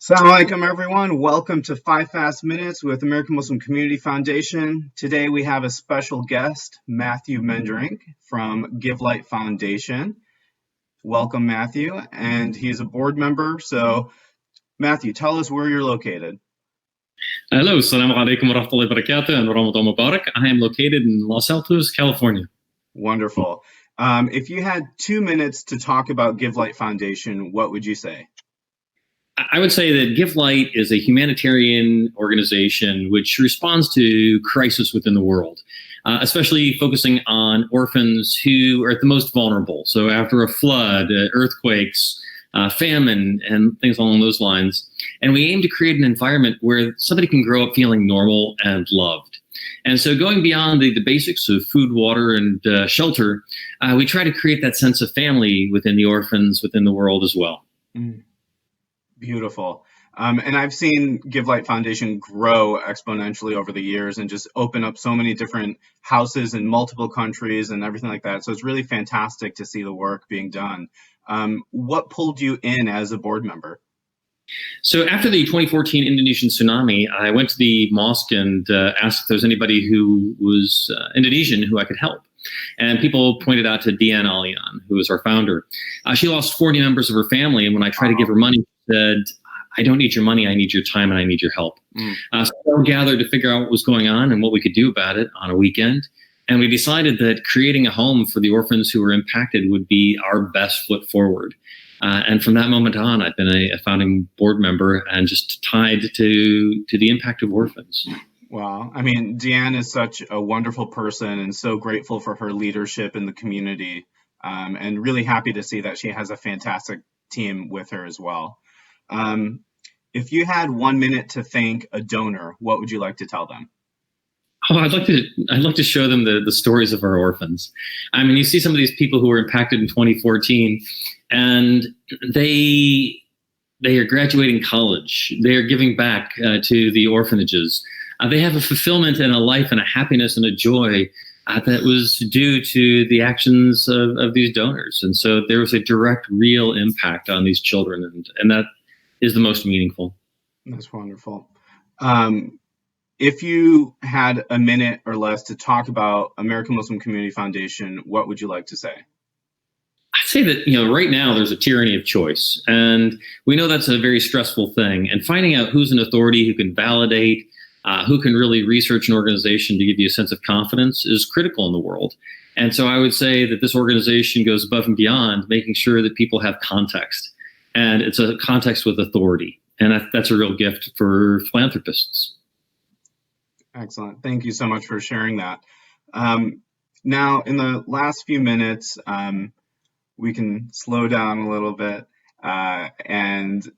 Assalamu alaikum, everyone. Welcome to 5 Fast Minutes with American Muslim Community Foundation. Today we have a special guest, Matthew Mengerink from GiveLight Foundation. Welcome, Matthew. And he's a board member. So, Matthew, tell us where you're located. Hello, Assalamu alaikum wa rahmatullahi wa barakatuh, and Ramadan Mubarak. I am located in Los Altos, California. Wonderful. If you had 2 minutes to talk about GiveLight Foundation, what would you say? I would say that GiveLight is a humanitarian organization which responds to crisis within the world, especially focusing on orphans who are the most vulnerable. So after a flood, earthquakes, famine, and things along those lines. And we aim to create an environment where somebody can grow up feeling normal and loved. And so going beyond the basics of food, water, and shelter, we try to create that sense of family within the orphans within the world as well. Beautiful. And I've seen GiveLight Foundation grow exponentially over the years and just open up so many different houses in multiple countries and everything like that. So it's really fantastic to see the work being done. What pulled you in as a board member? So after the 2014 Indonesian tsunami, I went to the mosque and asked if there was anybody who was Indonesian who I could help. And people pointed out to Dian Alyan, who was our founder. She lost 40 members of her family, and when I tried to give her money, she said, "I don't need your money, I need your time, and I need your help." So we gathered to figure out what was going on and what we could do about it on a weekend. And we decided that creating a home for the orphans who were impacted would be our best foot forward. And from that moment on, I've been a founding board member and just tied to the impact of orphans. Wow. I mean, Deanne is such a wonderful person and so grateful for her leadership in the community, and really happy to see that she has a fantastic team with her as well. If you had 1 minute to thank a donor, what would you like to tell them? Oh, I'd like to show them the stories of our orphans. I mean, you see some of these people who were impacted in 2014, and they are graduating college. They are giving back to the orphanages. They have a fulfillment and a life and a happiness and a joy that was due to the actions of these donors. And so there was a direct, real impact on these children, and that is the most meaningful. That's wonderful. If you had a minute or less to talk about American Muslim Community Foundation, what would you like to say? I'd say that, right now there's a tyranny of choice, and we know that's a very stressful thing. And finding out who's an authority who can validate, who can really research an organization to give you a sense of confidence is critical in the world. And so I would say that this organization goes above and beyond making sure that people have context, and it's a context with authority. And that's a real gift for philanthropists. Excellent. Thank you so much for sharing that. Now, in the last few minutes, we can slow down a little bit. And,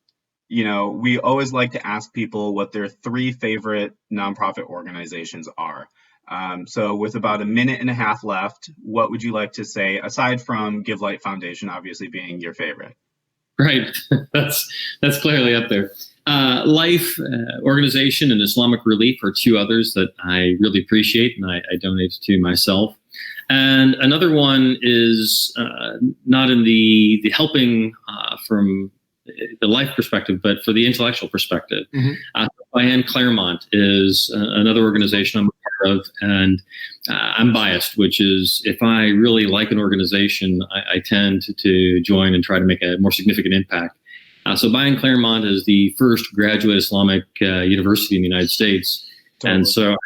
we always like to ask people what their 3 favorite nonprofit organizations are. So with about a minute and a half left, what would you like to say, aside from GiveLight Foundation, obviously being your favorite? Right. That's clearly up there. Life Organization and Islamic Relief are 2 others that I really appreciate, and I donate to myself. And another one is not in the helping from the life perspective, but for the intellectual perspective. Diane Claremont is another organization I'm a part of, and I'm biased, which is if I really like an organization, I tend to join and try to make a more significant impact. So Diane Claremont is the first graduate Islamic university in the United States. Totally. And so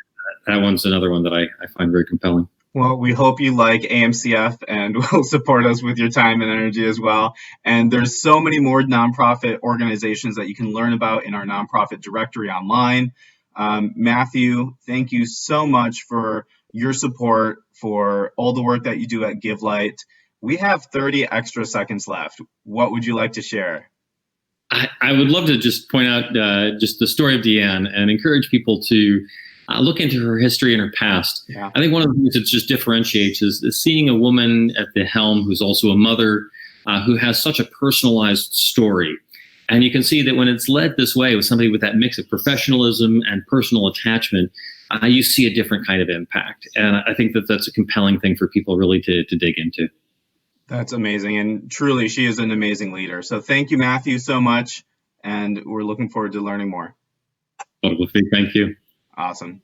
that one's another one that I find very compelling. Well, we hope you like AMCF and will support us with your time and energy as well. And there's so many more nonprofit organizations that you can learn about in our nonprofit directory online. Matthew, thank you so much for your support, for all the work that you do at GiveLight. We have 30 extra seconds left. What would you like to share? I would love to just point out just the story of Deanne and encourage people to look into her history and her past. Yeah. I think one of the things that just differentiates is seeing a woman at the helm who's also a mother, who has such a personalized story. And you can see that when it's led this way with somebody with that mix of professionalism and personal attachment, you see a different kind of impact. And I think that that's a compelling thing for people really to dig into. That's amazing. And truly, she is an amazing leader. So thank you, Matthew, so much. and we're looking forward to learning more. Thank you. Awesome.